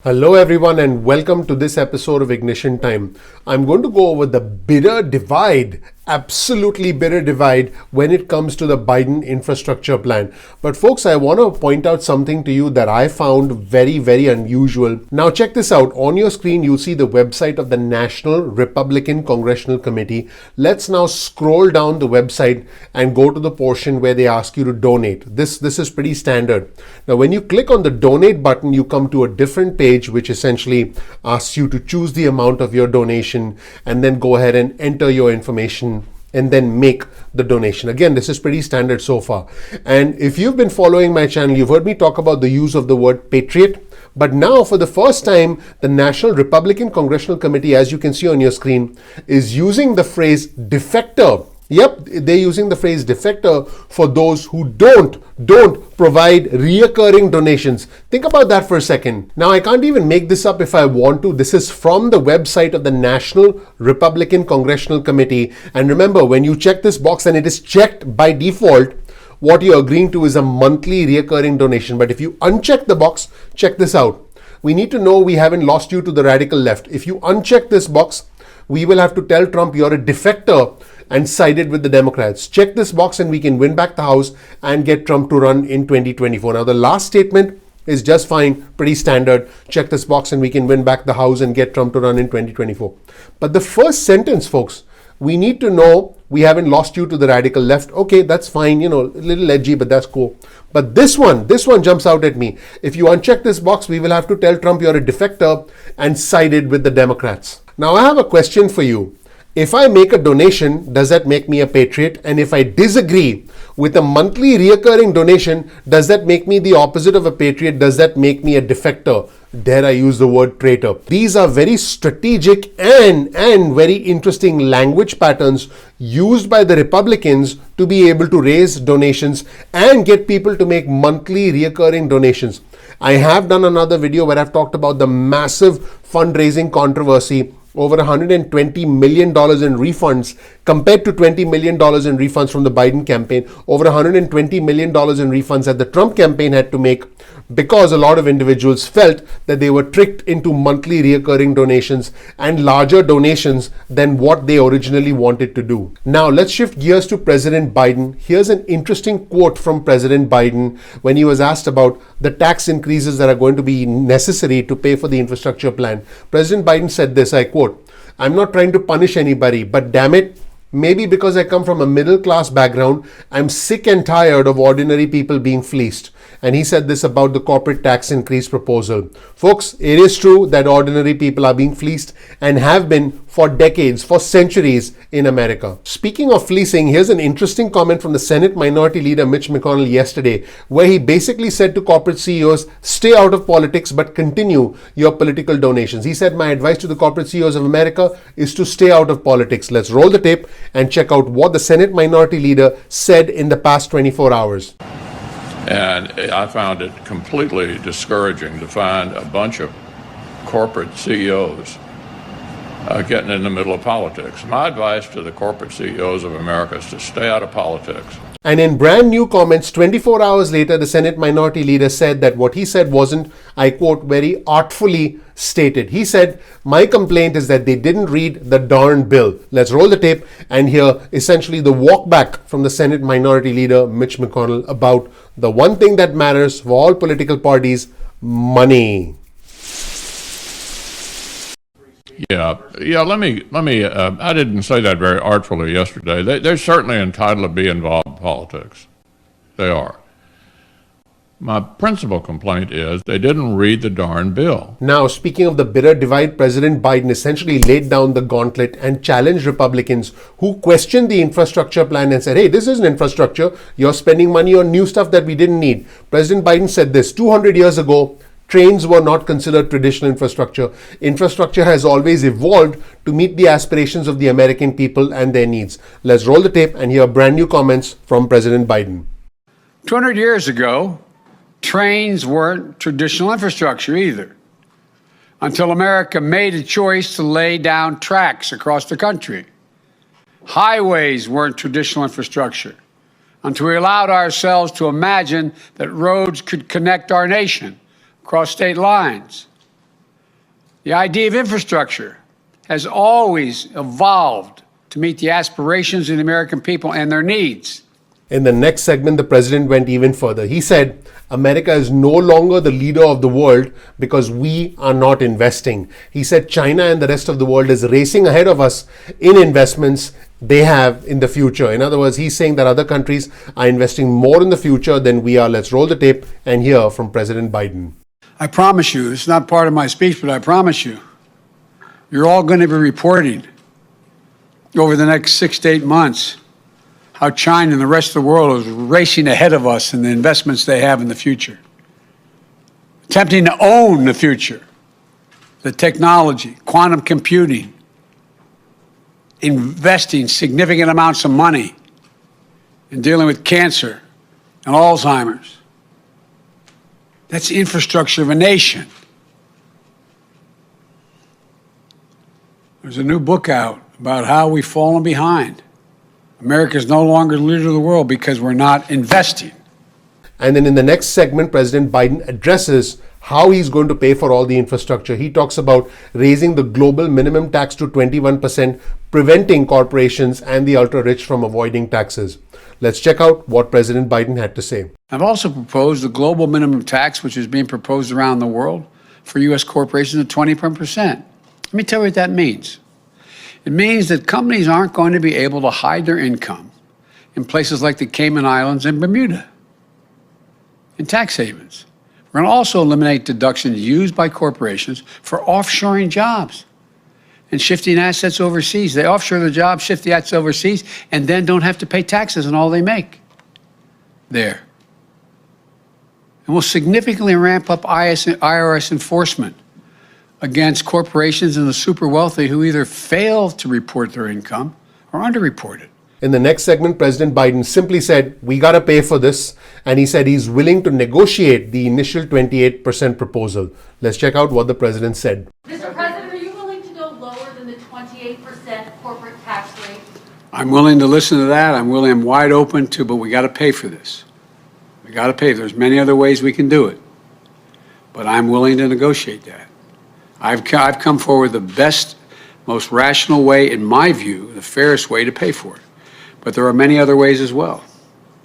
Hello everyone and welcome to this episode of Ignition Time. I'm going to go over the bitter divide, absolutely bitter divide when it comes to the Biden infrastructure plan. But folks, I want to point out something to you that I found very, very unusual. Now check this out. On your screen, you'll see the website of the National Republican Congressional Committee. Let's now scroll down the website and go to the portion where they ask you to donate. This is pretty standard. Now, when you click on the donate button, you come to a different page which essentially asks you to choose the amount of your donation and then go ahead and enter your information and then make the donation. Again, this is pretty standard so far. And if you've been following my channel, you've heard me talk about the use of the word patriot. But now, for the first time, the National Republican Congressional Committee, as you can see on your screen, is using the phrase defector. Yep, they're using the phrase defector for those who don't provide reoccurring donations. Think about that for a second. Now, I can't even make this up if I want to. This is from the website of the National Republican Congressional Committee. And remember, when you check this box, and it is checked by default, what you're agreeing to is a monthly reoccurring donation. But if you uncheck the box, check this out. We need to know we haven't lost you to the radical left. If you uncheck this box, we will have to tell Trump you're a defector and sided with the Democrats. Check this box and we can win back the House and get Trump to run in 2024. Now, the last statement is just fine, pretty standard. Check this box and we can win back the House and get Trump to run in 2024. But the first sentence, folks, we need to know we haven't lost you to the radical left. Okay, that's fine, a little edgy, but that's cool. But this one jumps out at me. If you uncheck this box, we will have to tell Trump you're a defector and sided with the Democrats. Now, I have a question for you. If I make a donation, does that make me a patriot? And if I disagree with a monthly reoccurring donation, does that make me the opposite of a patriot? Does that make me a defector? Dare I use the word traitor? These are very strategic and very interesting language patterns used by the Republicans to be able to raise donations and get people to make monthly reoccurring donations. I have done another video where I've talked about the massive fundraising controversy, over $120 million in refunds compared to $20 million in refunds from the Biden campaign, over $120 million in refunds that the Trump campaign had to make because a lot of individuals felt that they were tricked into monthly reoccurring donations and larger donations than what they originally wanted to do. Now, let's shift gears to President Biden. Here's an interesting quote from President Biden when he was asked about the tax increases that are going to be necessary to pay for the infrastructure plan. President Biden said this, I quote, "I'm not trying to punish anybody, but damn it, maybe because I come from a middle-class background, I'm sick and tired of ordinary people being fleeced." And he said this about the corporate tax increase proposal. Folks, it is true that ordinary people are being fleeced and have been for decades, for centuries in America. Speaking of fleecing, here's an interesting comment from the Senate Minority Leader Mitch McConnell yesterday, where he basically said to corporate CEOs, stay out of politics, but continue your political donations. He said, my advice to the corporate CEOs of America is to stay out of politics. Let's roll the tape and check out what the Senate Minority Leader said in the past 24 hours. And I found it completely discouraging to find a bunch of corporate CEOs getting in the middle of politics. My advice to the corporate CEOs of America is to stay out of politics. And in brand new comments, 24 hours later, the Senate Minority Leader said that what he said wasn't, I quote, very artfully stated. He said, my complaint is that they didn't read the darn bill. Let's roll the tape and hear essentially the walk back from the Senate Minority Leader Mitch McConnell about the one thing that matters for all political parties, money. Yeah. Let me. I didn't say that very artfully yesterday. They're certainly entitled to be involved in politics. They are. My principal complaint is they didn't read the darn bill. Now, speaking of the bitter divide, President Biden essentially laid down the gauntlet and challenged Republicans who questioned the infrastructure plan and said, hey, this isn't infrastructure. You're spending money on new stuff that we didn't need. President Biden said this 200 years ago. Trains were not considered traditional infrastructure. Infrastructure has always evolved to meet the aspirations of the American people and their needs. Let's roll the tape and hear brand new comments from President Biden. 200 years ago, trains weren't traditional infrastructure either, until America made a choice to lay down tracks across the country. Highways weren't traditional infrastructure, until we allowed ourselves to imagine that roads could connect our nation across state lines. The idea of infrastructure has always evolved to meet the aspirations of the American people and their needs. In the next segment, the president went even further. He said, America is no longer the leader of the world because we are not investing. He said China and the rest of the world is racing ahead of us in investments they have in the future. In other words, he's saying that other countries are investing more in the future than we are. Let's roll the tape and hear from President Biden. I promise you, it's not part of my speech, but I promise you, you're all going to be reporting over the next 6 to 8 months how China and the rest of the world is racing ahead of us in the investments they have in the future, attempting to own the future, the technology, quantum computing, investing significant amounts of money in dealing with cancer and Alzheimer's. That's the infrastructure of a nation. There's a new book out about how we've fallen behind. America is no longer the leader of the world because we're not investing. And then in the next segment, President Biden addresses how he's going to pay for all the infrastructure. He talks about raising the global minimum tax to 21%, preventing corporations and the ultra-rich from avoiding taxes. Let's check out what President Biden had to say. I've also proposed the global minimum tax, which is being proposed around the world for U.S. corporations at 21%. Let me tell you what that means. It means that companies aren't going to be able to hide their income in places like the Cayman Islands and Bermuda, in tax havens. We're going to also eliminate deductions used by corporations for offshoring jobs and shifting assets overseas. They offshore the jobs, shift the assets overseas, and then don't have to pay taxes on all they make there. And we'll significantly ramp up IRS enforcement against corporations and the super wealthy who either fail to report their income or underreport it. In the next segment, President Biden simply said, we got to pay for this. And he said he's willing to negotiate the initial 28% proposal. Let's check out what the president said. Mr. President, are you willing to go lower than the 28% corporate tax rate? I'm willing to listen to that. I'm wide open to, but we got to pay for this. We got to pay. There's many other ways we can do it. But I'm willing to negotiate that. I've come forward the best, most rational way, in my view, the fairest way to pay for it. But there are many other ways as well,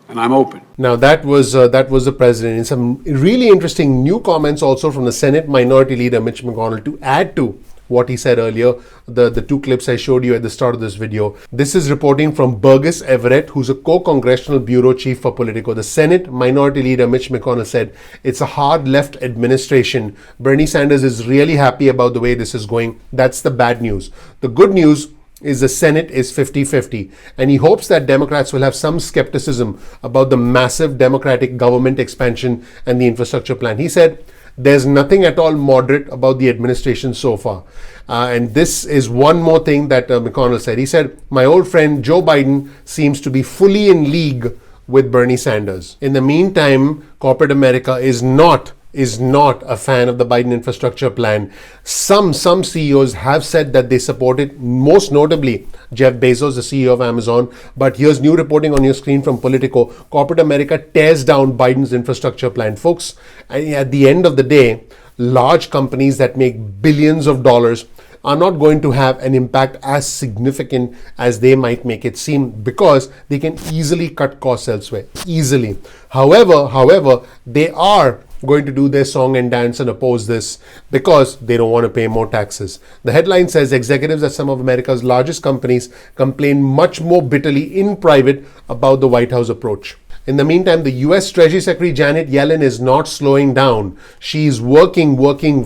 and I'm open. Now that was the president. And some really interesting new comments also from the Senate Minority Leader Mitch McConnell to add to what he said earlier, the two clips I showed you at the start of this video. This is reporting from Burgess Everett, who's a co-congressional bureau chief for Politico. The Senate Minority Leader Mitch McConnell said, it's a hard left administration. Bernie Sanders is really happy about the way this is going. That's the bad news. The good news is the Senate is 50-50, and he hopes that Democrats will have some skepticism about the massive Democratic government expansion and the infrastructure plan. He said, there's nothing at all moderate about the administration so far. And this is one more thing that McConnell said. He said, my old friend Joe Biden seems to be fully in league with Bernie Sanders. In the meantime, corporate America is not a fan of the Biden infrastructure plan. Some CEOs have said that they support it, most notably Jeff Bezos, the CEO of Amazon. But here's new reporting on your screen from Politico. Corporate America tears down Biden's infrastructure plan. Folks, at the end of the day, large companies that make billions of dollars are not going to have an impact as significant as they might make it seem, because they can easily cut costs elsewhere, easily. However, they are going to do their song and dance and oppose this because they don't want to pay more taxes. The headline says executives at some of America's largest companies complain much more bitterly in private about the White House approach. In the meantime, the US Treasury Secretary Janet Yellen is not slowing down. She's working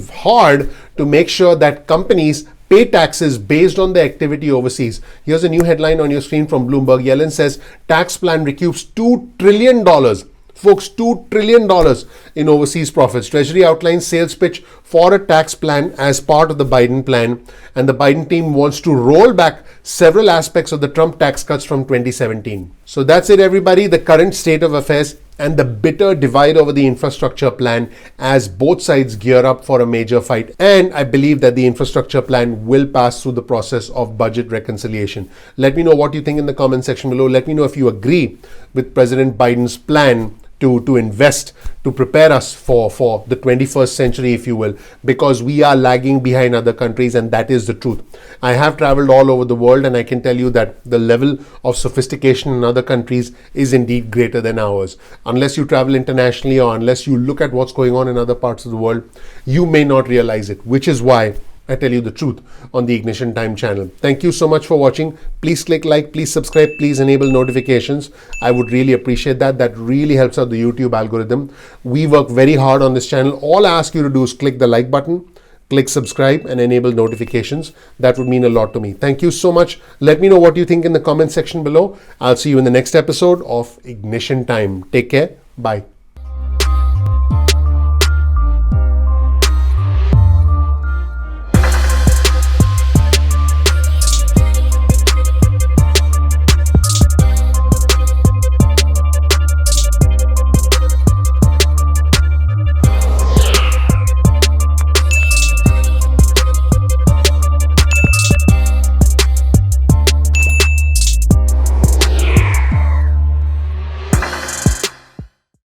hard to make sure that companies pay taxes based on their activity overseas. Here's a new headline on your screen from Bloomberg. Yellen says tax plan recoups $2 trillion. Folks, $2 trillion in overseas profits. Treasury outlines sales pitch for a tax plan as part of the Biden plan, and the Biden team wants to roll back several aspects of the Trump tax cuts from 2017. So that's it, everybody. The current state of affairs and the bitter divide over the infrastructure plan as both sides gear up for a major fight. And I believe that the infrastructure plan will pass through the process of budget reconciliation. Let me know what you think in the comment section below. Let me know if you agree with President Biden's plan to invest to prepare us for the 21st century, if you will, because we are lagging behind other countries, and that is the truth. I have traveled all over the world, and I can tell you that the level of sophistication in other countries is indeed greater than ours. Unless you travel internationally or unless you look at what's going on in other parts of the world, you may not realize it, which is why I tell you the truth on the Ignition Time channel. Thank you so much for watching. Please click like, please subscribe, please enable notifications. I would really appreciate that. That really helps out the YouTube algorithm. We work very hard on this channel. All I ask you to do is click the like button, click subscribe, and enable notifications. That would mean a lot to me. Thank you so much. Let me know what you think in the comment section below. I'll see you in the next episode of Ignition Time. Take care. Bye.